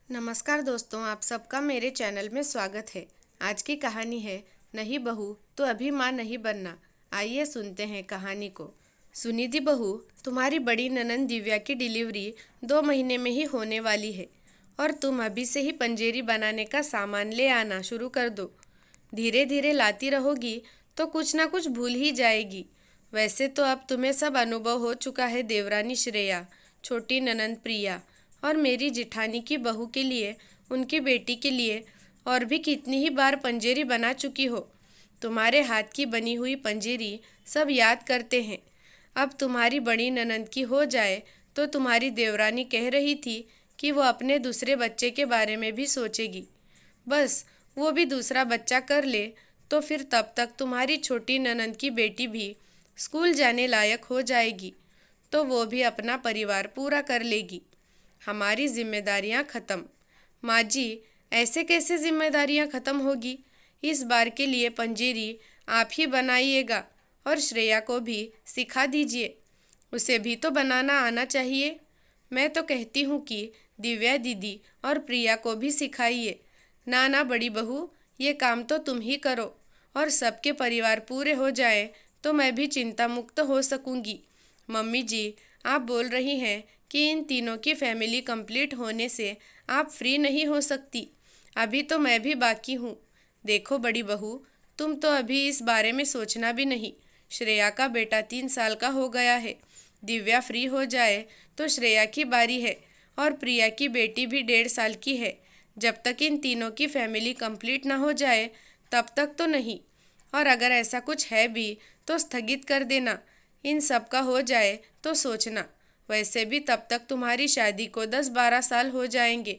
नमस्कार दोस्तों, आप सबका मेरे चैनल में स्वागत है। आज की कहानी है नहीं बहू तो अभी माँ नहीं बनना। आइए सुनते हैं कहानी को। सुनिधि बहू, तुम्हारी बड़ी ननंद दिव्या की डिलीवरी 2 महीने में ही होने वाली है और तुम अभी से ही पंजेरी बनाने का सामान ले आना शुरू कर दो। धीरे धीरे लाती रहोगी तो कुछ ना कुछ भूल ही जाएगी। वैसे तो अब तुम्हें सब अनुभव हो चुका है। देवरानी श्रेया, छोटी ननंद प्रिया और मेरी जिठानी की बहू के लिए, उनकी बेटी के लिए और भी कितनी ही बार पंजेरी बना चुकी हो। तुम्हारे हाथ की बनी हुई पंजेरी सब याद करते हैं। अब तुम्हारी बड़ी ननंद की हो जाए तो तुम्हारी देवरानी कह रही थी कि वो अपने दूसरे बच्चे के बारे में भी सोचेगी। बस वो भी दूसरा बच्चा कर ले तो फिर तब तक तुम्हारी छोटी ननंद की बेटी भी स्कूल जाने लायक हो जाएगी, तो वो भी अपना परिवार पूरा कर लेगी। हमारी जिम्मेदारियां खत्म। माँ जी, ऐसे कैसे जिम्मेदारियां खत्म होगी? इस बार के लिए पंजेरी आप ही बनाइएगा और श्रेया को भी सिखा दीजिए। उसे भी तो बनाना आना चाहिए। मैं तो कहती हूँ कि दिव्या दीदी और प्रिया को भी सिखाइए। ना ना बड़ी बहू, ये काम तो तुम ही करो और सबके परिवार पूरे हो जाए तो मैं भी चिंता मुक्त हो सकूंगी। मम्मी जी, आप बोल रही हैं कि इन तीनों की फैमिली कंप्लीट होने से आप फ्री नहीं हो सकती। अभी तो मैं भी बाकी हूँ। देखो बड़ी बहू, तुम तो अभी इस बारे में सोचना भी नहीं। श्रेया का बेटा 3 साल का हो गया है। दिव्या फ्री हो जाए तो श्रेया की बारी है और प्रिया की बेटी भी 1.5 साल की है। जब तक इन तीनों की फैमिली कंप्लीट ना हो जाए तब तक तो नहीं। और अगर ऐसा कुछ है भी तो स्थगित कर देना। इन सब का हो जाए तो सोचना। वैसे भी तब तक तुम्हारी शादी को 10-12 साल हो जाएंगे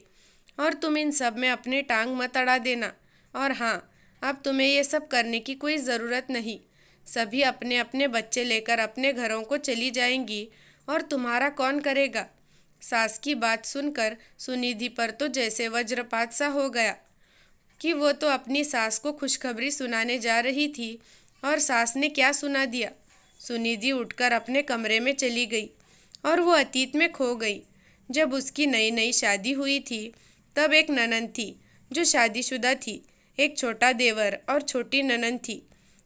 और तुम इन सब में अपने टांग मत अड़ा देना। और हाँ, अब तुम्हें ये सब करने की कोई ज़रूरत नहीं। सभी अपने अपने बच्चे लेकर अपने घरों को चली जाएंगी और तुम्हारा कौन करेगा? सास की बात सुनकर सुनिधि पर तो जैसे वज्रपात सा हो गया कि वो तो अपनी सास को खुशखबरी सुनाने जा रही थी और सास ने क्या सुना दिया। सुनिधि उठकर अपने कमरे में चली गई और वो अतीत में खो गई। जब उसकी नई नई शादी हुई थी तब एक ननंद थी जो शादीशुदा थी। एक छोटा देवर और छोटी ननंद थी।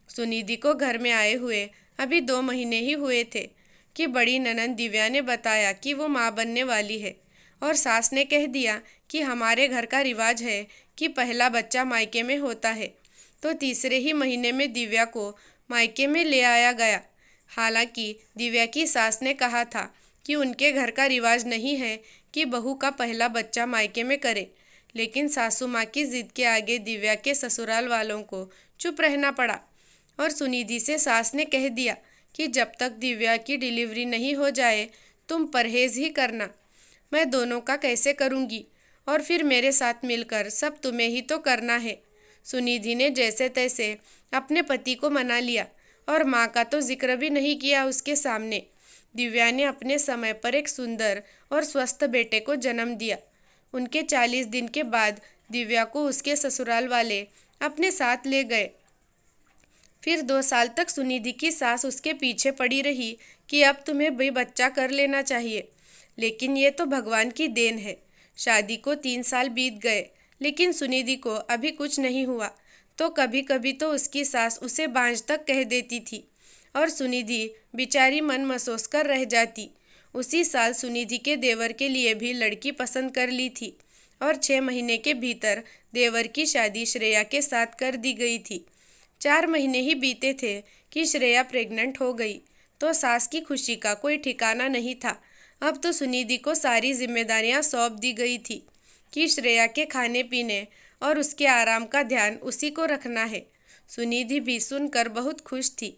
सुनिधि को घर में आए हुए अभी 2 महीने ही हुए थे कि बड़ी ननंद दिव्या ने बताया कि वो माँ बनने वाली है और सास ने कह दिया कि हमारे घर का रिवाज है कि पहला बच्चा मायके में होता है। तो तीसरे ही महीने में दिव्या को मायके में ले आया गया। हालांकि दिव्या की सास ने कहा था कि उनके घर का रिवाज नहीं है कि बहू का पहला बच्चा मायके में करे, लेकिन सासू माँ की जिद के आगे दिव्या के ससुराल वालों को चुप रहना पड़ा और सुनिधि से सास ने कह दिया कि जब तक दिव्या की डिलीवरी नहीं हो जाए तुम परहेज ही करना। मैं दोनों का कैसे करूँगी और फिर मेरे साथ मिलकर सब तुम्हें ही तो करना है। सुनिधि ने जैसे तैसे अपने पति को मना लिया और माँ का तो जिक्र भी नहीं किया उसके सामने। दिव्या ने अपने समय पर एक सुंदर और स्वस्थ बेटे को जन्म दिया। उनके 40 दिन के बाद दिव्या को उसके ससुराल वाले अपने साथ ले गए। फिर 2 साल तक सुनिधि की सास उसके पीछे पड़ी रही कि अब तुम्हें भी बच्चा कर लेना चाहिए, लेकिन ये तो भगवान की देन है। शादी को 3 साल बीत गए लेकिन सुनिधि को अभी कुछ नहीं हुआ। तो कभी कभी तो उसकी सास उसे बांझ तक कह देती थी और सुनिधि बेचारी मन महसूस कर रह जाती। उसी साल सुनिधि के देवर के लिए भी लड़की पसंद कर ली थी और 6 महीने के भीतर देवर की शादी श्रेया के साथ कर दी गई थी। 4 महीने ही बीते थे कि श्रेया प्रेग्नेंट हो गई तो सास की खुशी का कोई ठिकाना नहीं था। अब तो सुनिधि को सारी जिम्मेदारियां सौंप दी गई थी कि श्रेया के खाने पीने और उसके आराम का ध्यान उसी को रखना है। सुनिधि भी सुनकर बहुत खुश थी।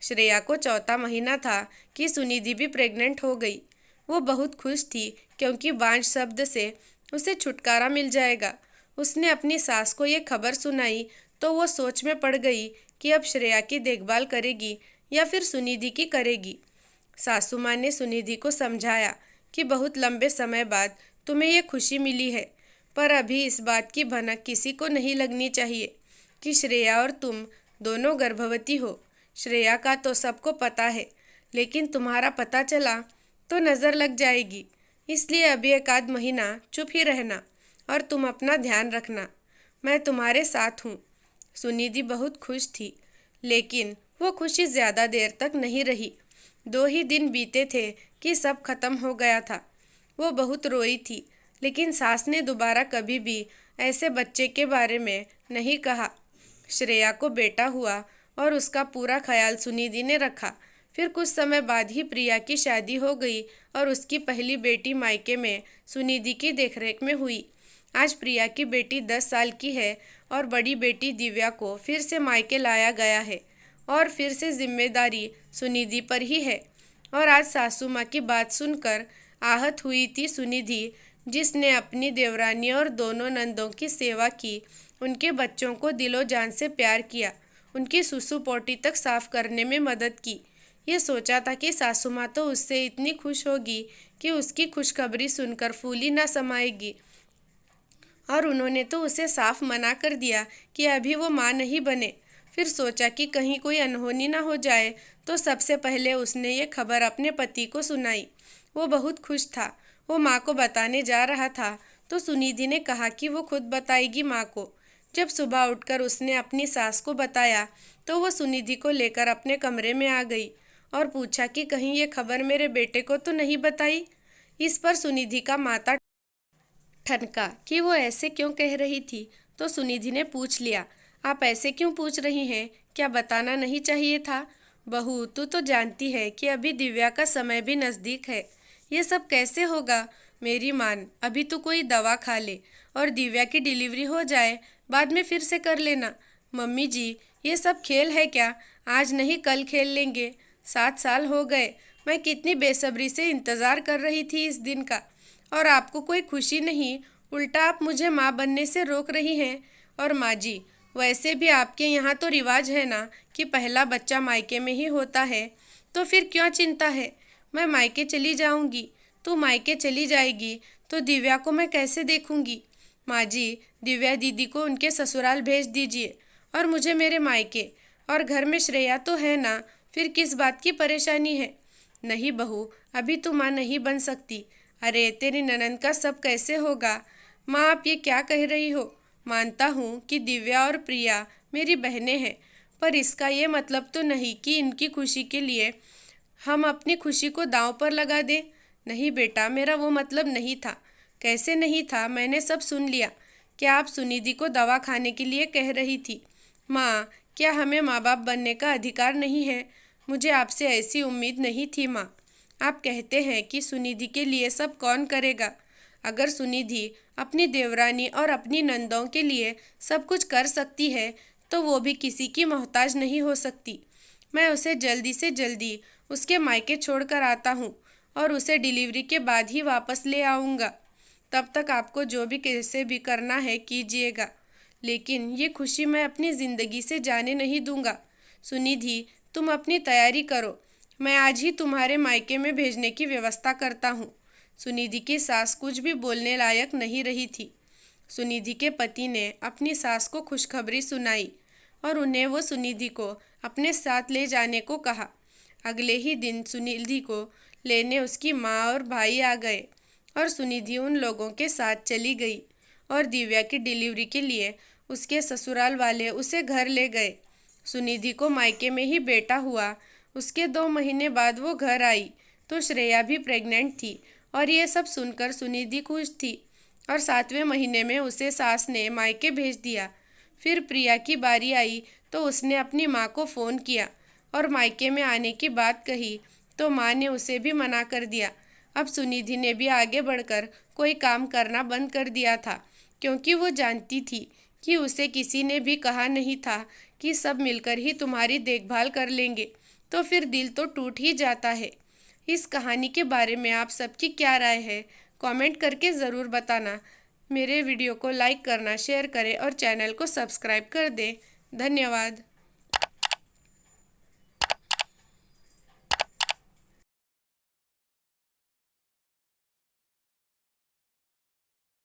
श्रेया को 4था महीना था कि सुनिधि भी प्रेग्नेंट हो गई। वो बहुत खुश थी क्योंकि बांझ शब्द से उसे छुटकारा मिल जाएगा। उसने अपनी सास को ये खबर सुनाई तो वो सोच में पड़ गई कि अब श्रेया की देखभाल करेगी या फिर सुनिधि की करेगी। सासू माँ ने सुनिधि को समझाया कि बहुत लंबे समय बाद तुम्हें ये खुशी मिली है, पर अभी इस बात की भनक किसी को नहीं लगनी चाहिए कि श्रेया और तुम दोनों गर्भवती हो। श्रेया का तो सबको पता है, लेकिन तुम्हारा पता चला तो नज़र लग जाएगी। इसलिए अभी 1 आध महीना चुप ही रहना और तुम अपना ध्यान रखना। मैं तुम्हारे साथ हूँ। सुनिधि बहुत खुश थी, लेकिन वो खुशी ज़्यादा देर तक नहीं रही। 2 ही दिन बीते थे कि सब खत्म हो गया था। वो बहुत रोई थी, लेकिन सास ने दोबारा कभी भी ऐसे बच्चे के बारे में नहीं कहा। श्रेया को बेटा हुआ और उसका पूरा ख्याल सुनिधि ने रखा। फिर कुछ समय बाद ही प्रिया की शादी हो गई और उसकी पहली बेटी मायके में सुनिधि की देखरेख में हुई। आज प्रिया की बेटी 10 साल की है और बड़ी बेटी दिव्या को फिर से मायके लाया गया है और फिर से जिम्मेदारी सुनिधि पर ही है। और आज सासू माँ की बात सुनकर आहत हुई थी सुनिधि, जिसने अपनी देवरानी और दोनों नंदों की सेवा की, उनके बच्चों को दिलो जान से प्यार किया, उनकी सुसु पोटी तक साफ करने में मदद की। ये सोचा था कि सासू माँ तो उससे इतनी खुश होगी कि उसकी खुशखबरी सुनकर फूली ना समाएगी, और उन्होंने तो उसे साफ मना कर दिया कि अभी वो माँ नहीं बने। फिर सोचा कि कहीं कोई अनहोनी ना हो जाए, तो सबसे पहले उसने ये खबर अपने पति को सुनाई। वो बहुत खुश था। वो माँ को बताने जा रहा था तो सुनिधि ने कहा कि वो खुद बताएगी माँ को। जब सुबह उठकर उसने अपनी सास को बताया तो वो सुनिधि को लेकर अपने कमरे में आ गई और पूछा कि कहीं ये खबर मेरे बेटे को तो नहीं बताई। इस पर सुनिधि का माथा ठनका कि वो ऐसे क्यों कह रही थी। तो सुनिधि ने पूछ लिया, आप ऐसे क्यों पूछ रही हैं? क्या बताना नहीं चाहिए था? बहू, तू तो जानती है कि अभी दिव्या का समय भी नज़दीक है। ये सब कैसे होगा? मेरी मान, अभी तो कोई दवा खा ले और दिव्या की डिलीवरी हो जाए, बाद में फिर से कर लेना। मम्मी जी, ये सब खेल है क्या? आज नहीं कल खेल लेंगे। 7 साल हो गए, मैं कितनी बेसब्री से इंतज़ार कर रही थी इस दिन का, और आपको कोई खुशी नहीं, उल्टा आप मुझे माँ बनने से रोक रही हैं। और माँ जी, वैसे भी आपके यहाँ तो रिवाज है ना कि पहला बच्चा मायके में ही होता है, तो फिर क्यों चिंता है? मैं मायके चली जाऊँगी। तू मायके चली जाएगी तो दिव्या को मैं कैसे देखूँगी? माँ जी, दिव्या दीदी को उनके ससुराल भेज दीजिए और मुझे मेरे मायके, और घर में श्रेया तो है ना, फिर किस बात की परेशानी है? नहीं बहू, अभी तू माँ नहीं बन सकती। अरे तेरी ननद का सब कैसे होगा? माँ, आप ये क्या कह रही हो? मानता हूँ कि दिव्या और प्रिया मेरी बहनें हैं, पर इसका ये मतलब तो नहीं कि इनकी खुशी के लिए हम अपनी खुशी को दांव पर लगा दें। नहीं बेटा, मेरा वो मतलब नहीं था। कैसे नहीं था? मैंने सब सुन लिया। क्या आप सुनिधि को दवा खाने के लिए कह रही थी? माँ, क्या हमें माँ बाप बनने का अधिकार नहीं है? मुझे आपसे ऐसी उम्मीद नहीं थी माँ। आप कहते हैं कि सुनिधि के लिए सब कौन करेगा? अगर सुनिधि अपनी देवरानी और अपनी नंदों के लिए सब कुछ कर सकती है, तो वो भी किसी की मोहताज नहीं हो सकती। मैं उसे जल्दी से जल्दी उसके मायके छोड़कर आता हूँ और उसे डिलीवरी के बाद ही वापस ले आऊँगा। तब तक आपको जो भी कैसे भी करना है कीजिएगा, लेकिन ये खुशी मैं अपनी ज़िंदगी से जाने नहीं दूँगा। सुनिधि, तुम अपनी तैयारी करो, मैं आज ही तुम्हारे मायके में भेजने की व्यवस्था करता हूँ। सुनिधि की सास कुछ भी बोलने लायक नहीं रही थी। सुनिधि के पति ने अपनी सास को खुशखबरी सुनाई और उन्हें वो सुनिधि को अपने साथ ले जाने को कहा। अगले ही दिन सुनिधि को लेने उसकी माँ और भाई आ गए और सुनिधि उन लोगों के साथ चली गई और दिव्या की डिलीवरी के लिए उसके ससुराल वाले उसे घर ले गए। सुनिधि को मायके में ही बेटा हुआ। उसके 2 महीने बाद वो घर आई तो श्रेया भी प्रेग्नेंट थी, और ये सब सुनकर सुनिधि खुश थी और 7वें महीने में उसे सास ने मायके भेज दिया। फिर प्रिया की बारी आई तो उसने अपनी माँ को फ़ोन किया और मायके में आने की बात कही, तो माँ ने उसे भी मना कर दिया। अब सुनिधि ने भी आगे बढ़कर कोई काम करना बंद कर दिया था, क्योंकि वो जानती थी कि उसे किसी ने भी कहा नहीं था कि सब मिलकर ही तुम्हारी देखभाल कर लेंगे, तो फिर दिल तो टूट ही जाता है। इस कहानी के बारे में आप सबकी क्या राय है? कमेंट करके ज़रूर बताना। मेरे वीडियो को लाइक करना, शेयर करें और चैनल को सब्सक्राइब कर दें। धन्यवाद।